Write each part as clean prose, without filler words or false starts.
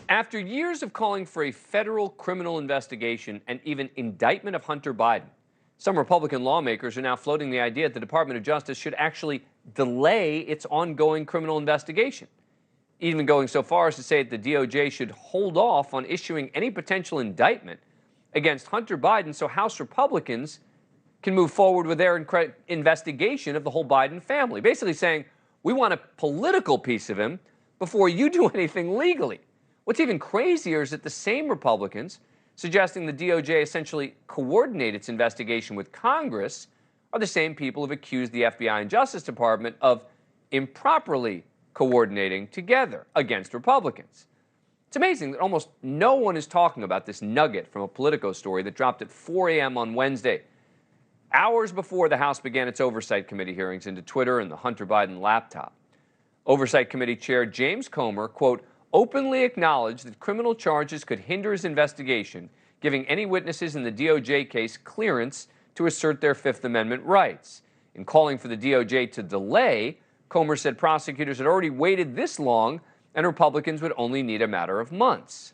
After years of calling for a federal criminal investigation and even indictment of Hunter Biden, some Republican lawmakers are now floating the idea that the Department of Justice should actually delay its ongoing criminal investigation, even going so far as to say that the DOJ should hold off on issuing any potential indictment against Hunter Biden so House Republicans can move forward with their investigation of the whole Biden family. Basically saying, we want a political piece of him before you do anything legally. What's even crazier is that the same Republicans suggesting the DOJ essentially coordinate its investigation with Congress are the same people who have accused the FBI and Justice Department of improperly coordinating together against Republicans. It's amazing that almost no one is talking about this nugget from a Politico story that dropped at 4 a.m. on Wednesday, hours before the House began its Oversight Committee hearings into Twitter and the Hunter Biden laptop. Oversight Committee Chair James Comer, quote, openly acknowledged that criminal charges could hinder his investigation, giving any witnesses in the DOJ case clearance to assert their Fifth Amendment rights. In calling for the DOJ to delay, Comer said prosecutors had already waited this long and Republicans would only need a matter of months.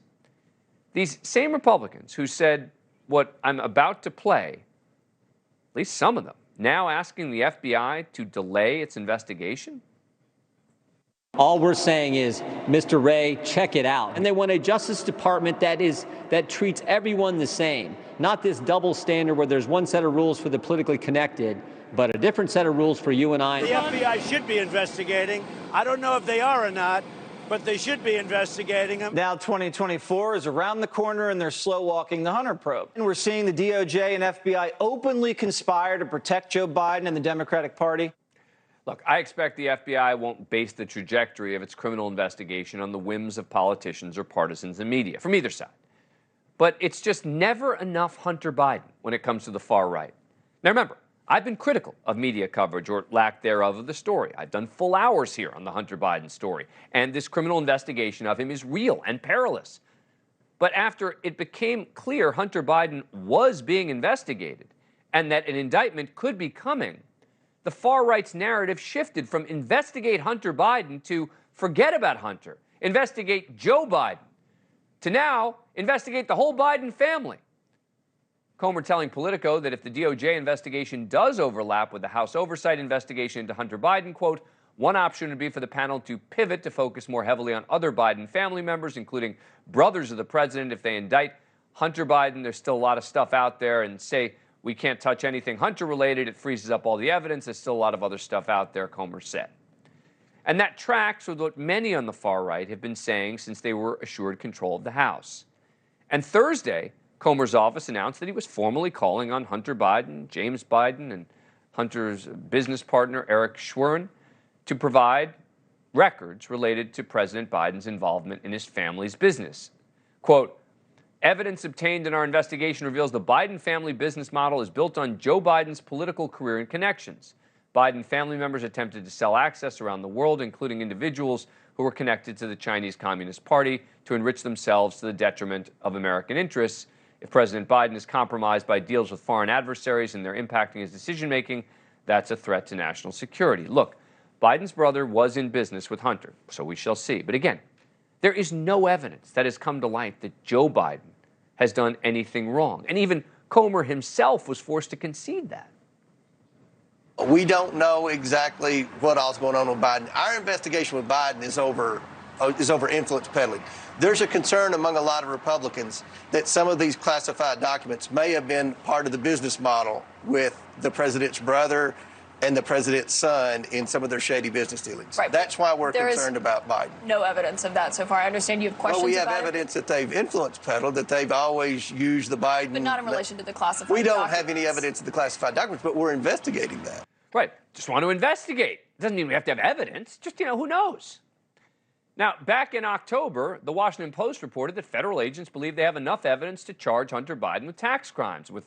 These same Republicans who said what I'm about to play, at least some of them, now asking the FBI to delay its investigation? All we're saying is, Mr. Wray, check it out. And they want a Justice Department that treats everyone the same, not this double standard where there's one set of rules for the politically connected, but a different set of rules for you and I. The FBI should be investigating. I don't know if they are or not, but they should be investigating them. Now 2024 is around the corner and they're slow walking the Hunter probe. And we're seeing the DOJ and FBI openly conspire to protect Joe Biden and the Democratic Party. Look, I expect the FBI won't base the trajectory of its criminal investigation on the whims of politicians or partisans and media, from either side. But it's just never enough Hunter Biden when it comes to the far right. Now remember, I've been critical of media coverage or lack thereof of the story. I've done full hours here on the Hunter Biden story, and this criminal investigation of him is real and perilous. But after it became clear Hunter Biden was being investigated and that an indictment could be coming, the far right's narrative shifted from investigate Hunter Biden to forget about Hunter, investigate Joe Biden, to now investigate the whole Biden family. Comer telling Politico that if the DOJ investigation does overlap with the House oversight investigation into Hunter Biden, quote, one option would be for the panel to pivot to focus more heavily on other Biden family members, including brothers of the president. If they indict Hunter Biden, there's still a lot of stuff out there, and say we can't touch anything Hunter-related, it freezes up all the evidence. There's still a lot of other stuff out there, Comer said. And that tracks with what many on the far right have been saying since they were assured control of the House. And Thursday, Comer's office announced that he was formally calling on Hunter Biden, James Biden, and Hunter's business partner, Eric Schwerin, to provide records related to President Biden's involvement in his family's business. Quote, evidence obtained in our investigation reveals the Biden family business model is built on Joe Biden's political career and connections. Biden family members attempted to sell access around the world, including individuals who were connected to the Chinese Communist Party, to enrich themselves to the detriment of American interests. If President Biden is compromised by deals with foreign adversaries and they're impacting his decision-making, that's a threat to national security. Look, Biden's brother was in business with Hunter, so we shall see. But again, there is no evidence that has come to light that Joe Biden has done anything wrong. And even Comer himself was forced to concede that. We don't know exactly what all's going on with Biden. Our investigation with Biden is over influence peddling. There's a concern among a lot of Republicans that some of these classified documents may have been part of the business model with the president's brother and the president's son in some of their shady business dealings. Right. That's why we're concerned about Biden. No evidence of that so far. I understand you have questions about it. Well, we have evidence that they've influence peddled, that they've always used the Biden. But not in relation to the classified documents. We don't have any evidence of the classified documents, but we're investigating that. Right. Just want to investigate. Doesn't mean we have to have evidence. Just, who knows? Now, back in October, the Washington Post reported that federal agents believe they have enough evidence to charge Hunter Biden with tax crimes, with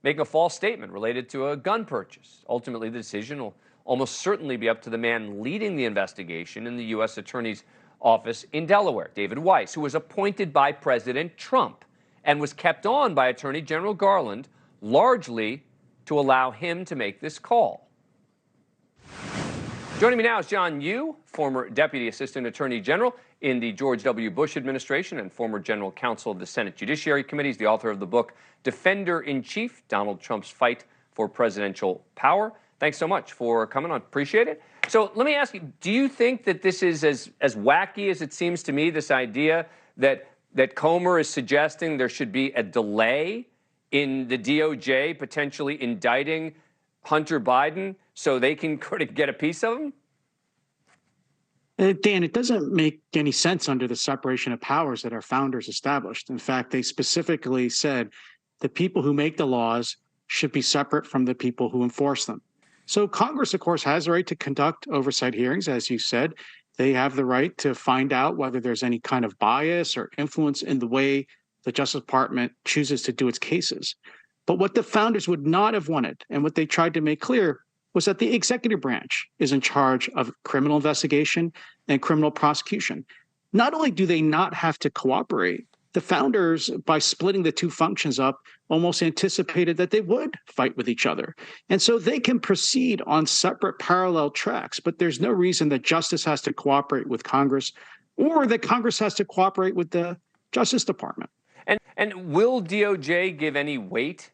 making a false statement related to a gun purchase. Ultimately, the decision will almost certainly be up to the man leading the investigation in the U.S. Attorney's Office in Delaware, David Weiss, who was appointed by President Trump and was kept on by Attorney General Garland, largely to allow him to make this call. Joining me now is John Yoo, former Deputy Assistant Attorney General, in the George W. Bush administration and former general counsel of the Senate Judiciary Committee. He's the author of the book, Defender-in-Chief, Donald Trump's Fight for Presidential Power. Thanks so much for coming on. Appreciate it. So let me ask you, do you think that this is as wacky as it seems to me, this idea that Comer is suggesting there should be a delay in the DOJ potentially indicting Hunter Biden so they can get a piece of him? Dan, it doesn't make any sense under the separation of powers that our founders established. In fact, they specifically said the people who make the laws should be separate from the people who enforce them. So Congress, of course, has the right to conduct oversight hearings, as you said. They have the right to find out whether there's any kind of bias or influence in the way the Justice Department chooses to do its cases. But what the founders would not have wanted, and what they tried to make clear, was that the executive branch is in charge of criminal investigation and criminal prosecution. Not only do they not have to cooperate, the founders, by splitting the two functions up, almost anticipated that they would fight with each other. And so they can proceed on separate parallel tracks, but there's no reason that justice has to cooperate with Congress or that Congress has to cooperate with the Justice Department. And will DOJ give any weight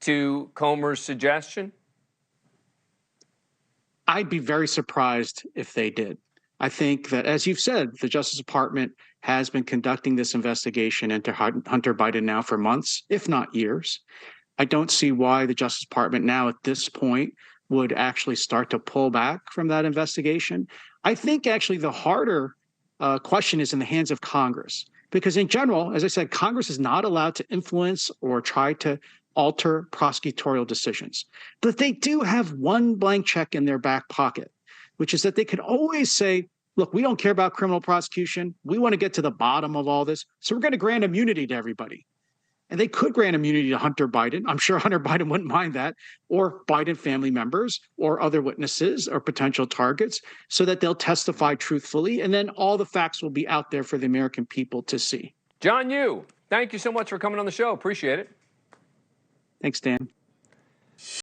to Comer's suggestion? I'd be very surprised if they did. I think that, as you've said, the Justice Department has been conducting this investigation into Hunter Biden now for months, if not years. I don't see why the Justice Department now at this point would actually start to pull back from that investigation. I think actually the harder question is in the hands of Congress, because in general, as I said, Congress is not allowed to influence or try to alter prosecutorial decisions. But they do have one blank check in their back pocket, which is that they could always say, look, we don't care about criminal prosecution. We want to get to the bottom of all this. So we're going to grant immunity to everybody. And they could grant immunity to Hunter Biden. I'm sure Hunter Biden wouldn't mind that, or Biden family members, or other witnesses or potential targets, so that they'll testify truthfully. And then all the facts will be out there for the American people to see. John Yoo, thank you so much for coming on the show. Appreciate it. Thanks, Dan.